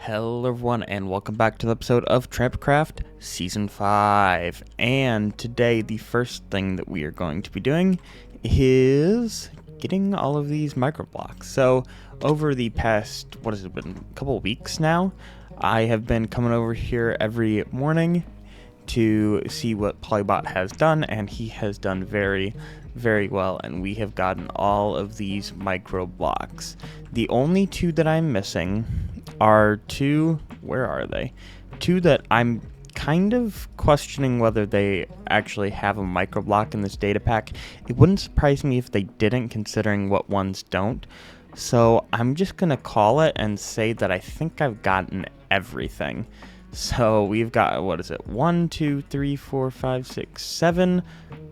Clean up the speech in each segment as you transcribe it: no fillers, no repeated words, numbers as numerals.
Hello everyone and welcome back to the episode of Trampakraft Season 5. And today the first thing that we are going to be doing is getting all of these microblocks. So over the past, what has it been, a couple of weeks now, I have been coming over here every morning to see what Polybot has done, and he has done very well, and we have gotten all of these micro blocks. The only two that I'm missing are two, where are they? Two that I'm kind of questioning whether they actually have a micro block in this data pack. It wouldn't surprise me if they didn't, considering what ones don't. So I'm just gonna call it and say that I think I've gotten everything. So we've got, what is it, 1, 2, 3, 4, 5, 6, 7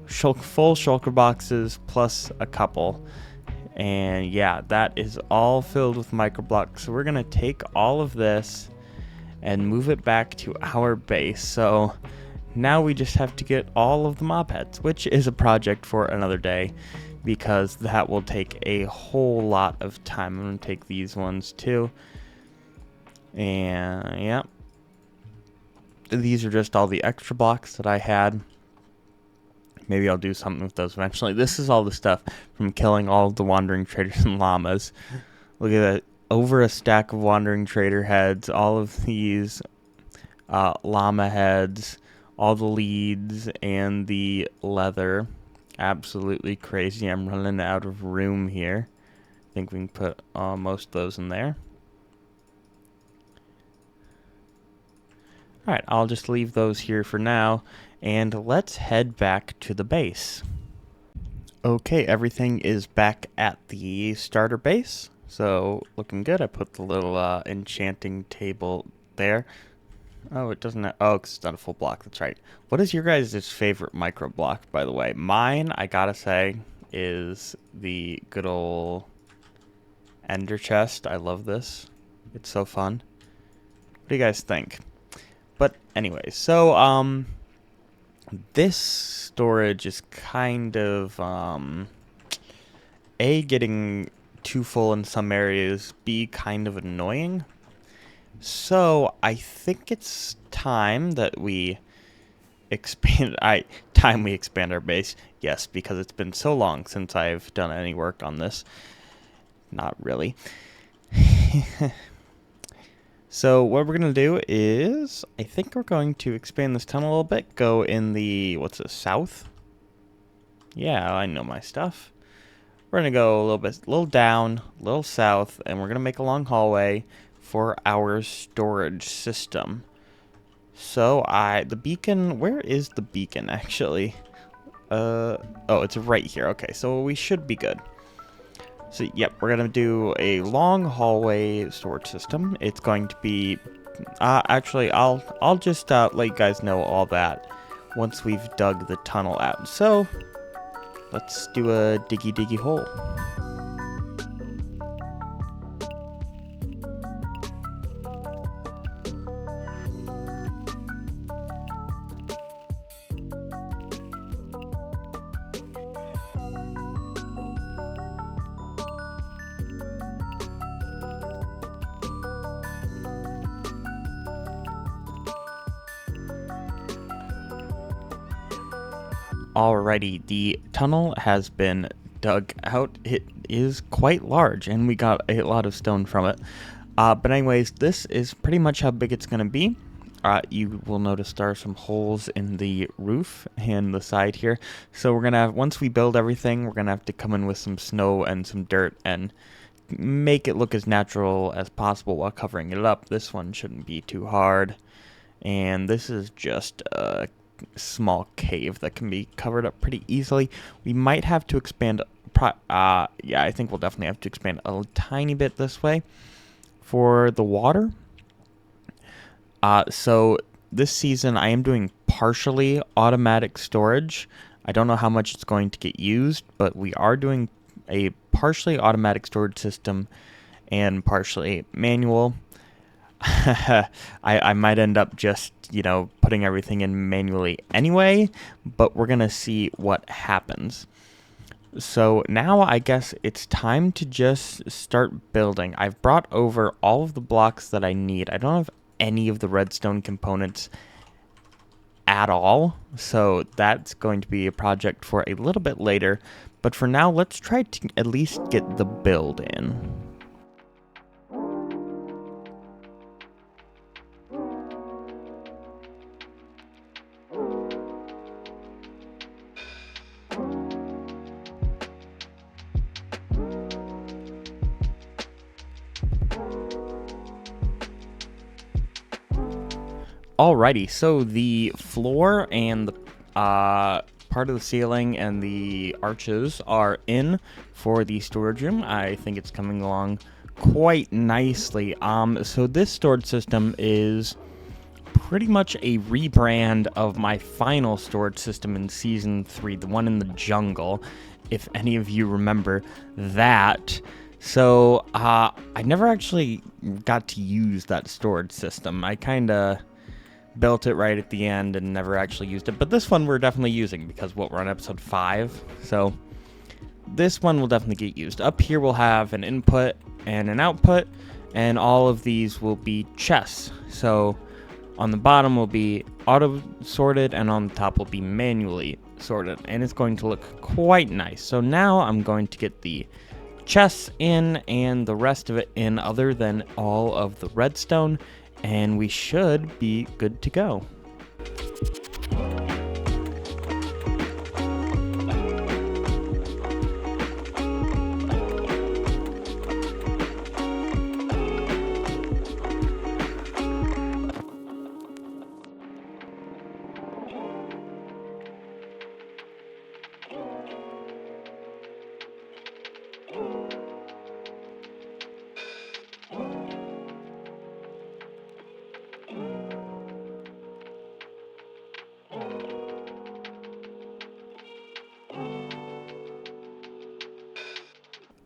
full shulker boxes plus a couple. And yeah, that is all filled with microblocks. So we're going to take all of this and move it back to our base. So now we just have to get all of the mob heads, which is a project for another day, because that will take a whole lot of time. I'm going to take these ones too. And yeah. These are just all the extra blocks that I had. Maybe I'll do something with those eventually. This is all the stuff from killing all of the wandering traders and llamas. Look at that. Over a stack of wandering trader heads. All of these llama heads. All the leads and the leather. Absolutely crazy. I'm running out of room here. I think we can put most of those in there. Alright, I'll just leave those here for now, and let's head back to the base. Okay, everything is back at the starter base, so looking good. I put the little enchanting table there. Oh, it doesn't have, oh, 'cause it's not a full block, that's right. What is your guys' favorite micro block, by the way? Mine, I gotta say, is the good old ender chest. I love this. It's so fun. What do you guys think? But anyway, so this storage is kind of A, getting too full in some areas, B, kind of annoying. So I think it's time that we expand our base. Yes, because it's been so long since I've done any work on this. Not really. So what we're going to do is, I think we're going to expand this tunnel a little bit, go in the, what's it, south? Yeah, I know my stuff. We're going to go a little down, a little south, and we're going to make a long hallway for our storage system. So the beacon, where is the beacon actually? Oh, it's right here. Okay, so we should be good. So, yep, we're going to do a long hallway storage system. It's going to be, actually, I'll just let you guys know all that once we've dug the tunnel out. So, let's do a diggy hole. Alrighty, the tunnel has been dug out. It is quite large, and we got a lot of stone from it. But anyways, this is pretty much how big it's going to be. You will notice there are some holes in the roof and the side here. So we're going to have, once we build everything, we're going to have to come in with some snow and some dirt and make it look as natural as possible while covering it up. This one shouldn't be too hard. And this is just a small cave that can be covered up pretty easily. We might have to expand, yeah, I think we'll definitely have to expand a tiny bit this way for the water. So this season I am doing partially automatic storage. I don't know how much it's going to get used, but we are doing a partially automatic storage system and partially manual. I might end up just, putting everything in manually anyway, but we're going to see what happens. So now I guess it's time to just start building. I've brought over all of the blocks that I need. I don't have any of the redstone components at all, so that's going to be a project for a little bit later. But for now, let's try to at least get the build in. Alrighty, so the floor and the part of the ceiling and the arches are in for the storage room. I think it's coming along quite nicely. So this storage system is pretty much a rebrand of my final storage system in Season 3, the one in the jungle, if any of you remember that. So, I never actually got to use that storage system. I kind of built it right at the end and never actually used it. But this one we're definitely using because we're on episode 5. So this one will definitely get used. Up here we'll have an input and an output, and all of these will be chests. So on the bottom will be auto sorted, and on the top will be manually sorted, and it's going to look quite nice. So now I'm going to get the chests in and the rest of it in, other than all of the redstone, and we should be good to go.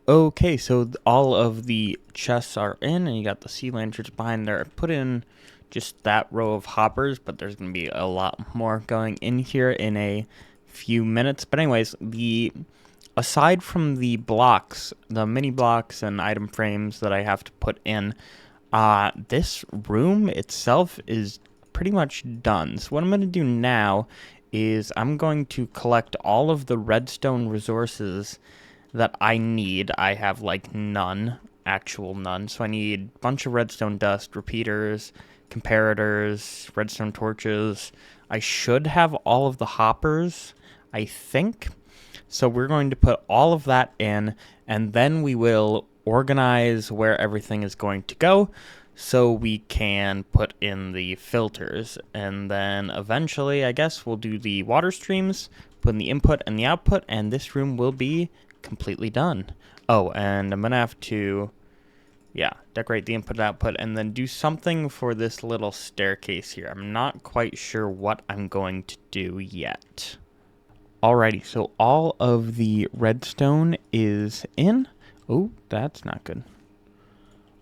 Okay, so all of the chests are in, and you got the sea lanterns behind there. I put in just that row of hoppers, but there's going to be a lot more going in here in a few minutes. But anyways, aside from the blocks, the mini blocks and item frames that I have to put in, this room itself is pretty much done. So what I'm going to do now is I'm going to collect all of the redstone resources that I need. I have like none, actual none. So I need a bunch of redstone dust, repeaters, comparators, redstone torches. I should have all of the hoppers, I think. So we're going to put all of that in, and then we will organize where everything is going to go so we can put in the filters. And then eventually, I guess, we'll do the water streams, put in the input and the output, and this room will be completely done. Oh, and I'm gonna have to, decorate the input and output, and then do something for this little staircase here. I'm not quite sure what I'm going to do yet. Alrighty, so all of the redstone is in. Oh, that's not good.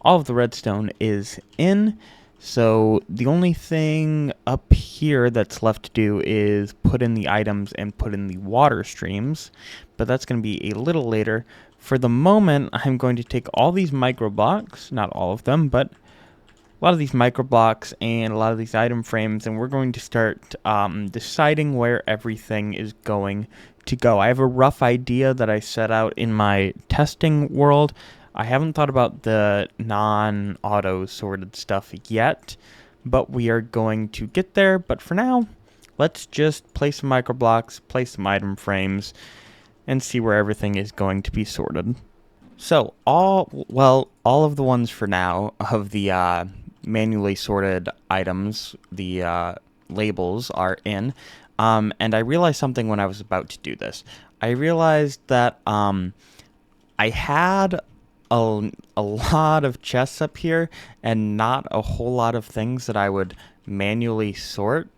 All of the redstone is in. So the only thing up here that's left to do is put in the items and put in the water streams, but that's going to be a little later. For the moment, I'm going to take all these micro blocks, not all of them, but a lot of these micro blocks and a lot of these item frames, and we're going to start deciding where everything is going to go. I have a rough idea that I set out in my testing world. I haven't thought about the non-auto sorted stuff yet, but we are going to get there. But for now, let's just place some micro blocks, place some item frames, and see where everything is going to be sorted. So all of the ones for now of the manually sorted items, the labels are in. And I realized something when I was about to do this. I realized that I had a lot of chests up here and not a whole lot of things that I would manually sort.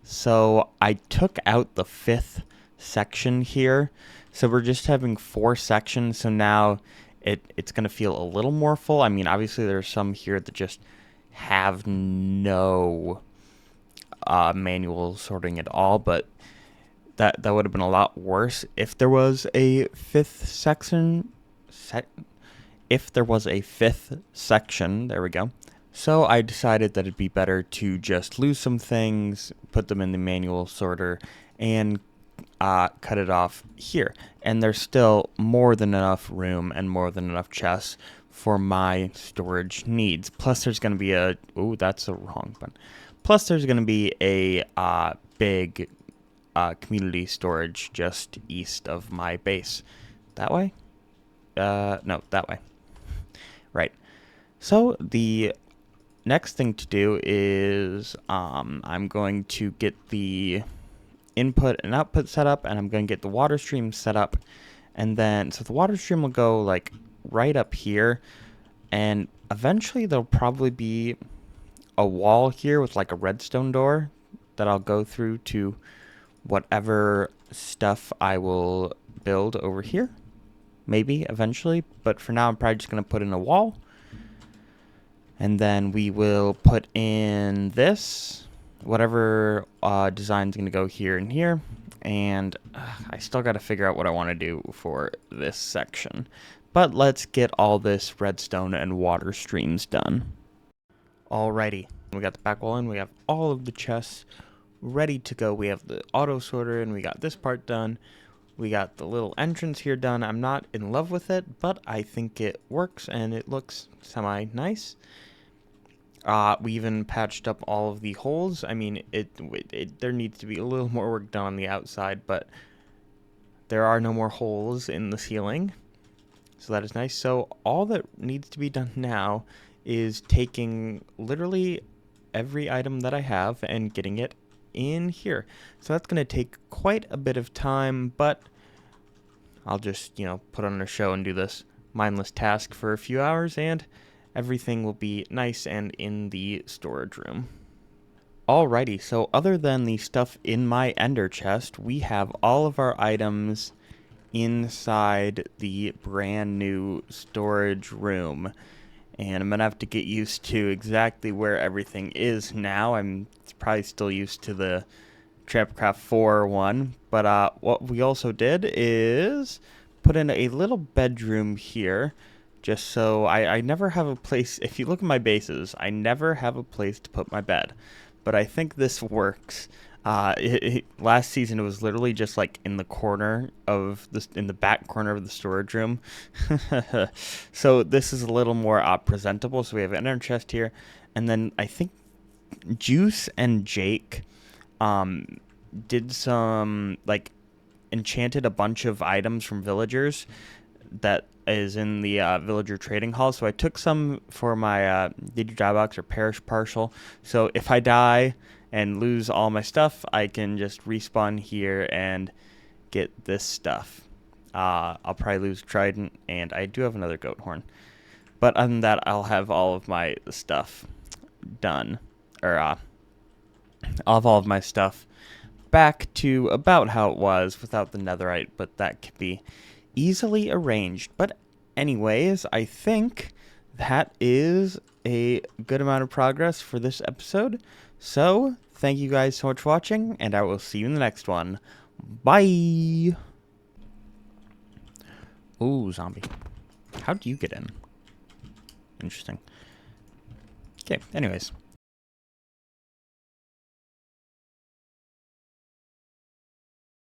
So I took out the 5th section here. So we're just having 4 sections. So now it's going to feel a little more full. I mean, obviously there's some here that just have no manual sorting at all, but That would have been a lot worse if there was a fifth section. If there was a fifth section, there we go. So I decided that it'd be better to just lose some things, put them in the manual sorter, and cut it off here. And there's still more than enough room and more than enough chests for my storage needs. Plus there's going to be a... Ooh, that's the wrong one. Plus there's going to be a big community storage just east of my base. That way? No, that way. Right. So the next thing to do is I'm going to get the input and output set up, and I'm going to get the water stream set up. And then, so the water stream will go like right up here, and eventually there'll probably be a wall here with like a redstone door that I'll go through to whatever stuff I will build over here. Maybe eventually, but for now I'm probably just going to put in a wall. And then we will put in this, whatever design's going to go here and here. And I still got to figure out what I want to do for this section. But let's get all this redstone and water streams done. Alrighty, we got the back wall in, we have all of the chests ready to go. We have the auto sorter and we got this part done. We got the little entrance here done. I'm not in love with it, but I think it works and it looks semi-nice. We even patched up all of the holes. I mean, there needs to be a little more work done on the outside, but there are no more holes in the ceiling. So that is nice. So all that needs to be done now is taking literally every item that I have and getting it in here. So that's going to take quite a bit of time, but I'll just, put on a show and do this mindless task for a few hours, and everything will be nice and in the storage room. Alrighty, so other than the stuff in my ender chest, we have all of our items inside the brand new storage room. And I'm going to have to get used to exactly where everything is now. I'm probably still used to the Trampakraft 4 one. But what we also did is put in a little bedroom here. Just so I never have a place. If you look at my bases, I never have a place to put my bed. But I think this works. Last season it was literally just like in the corner of in the back corner of the storage room. So this is a little more presentable. So we have an inner chest here, and then I think Juice and Jake did some enchanted a bunch of items from villagers that is in the villager trading hall. So I took some for my Did You Die box or Perish partial. So if I die and lose all my stuff, I can just respawn here and get this stuff. I'll probably lose Trident, and I do have another goat horn. But other than that, I'll have all of my stuff done. Or I'll have all of my stuff back to about how it was without the netherite, but that could be easily arranged. But anyways, I think that is a good amount of progress for this episode. So, thank you guys so much for watching, and I will see you in the next one. Bye! Ooh, zombie. How do you get in? Interesting. Okay, anyways.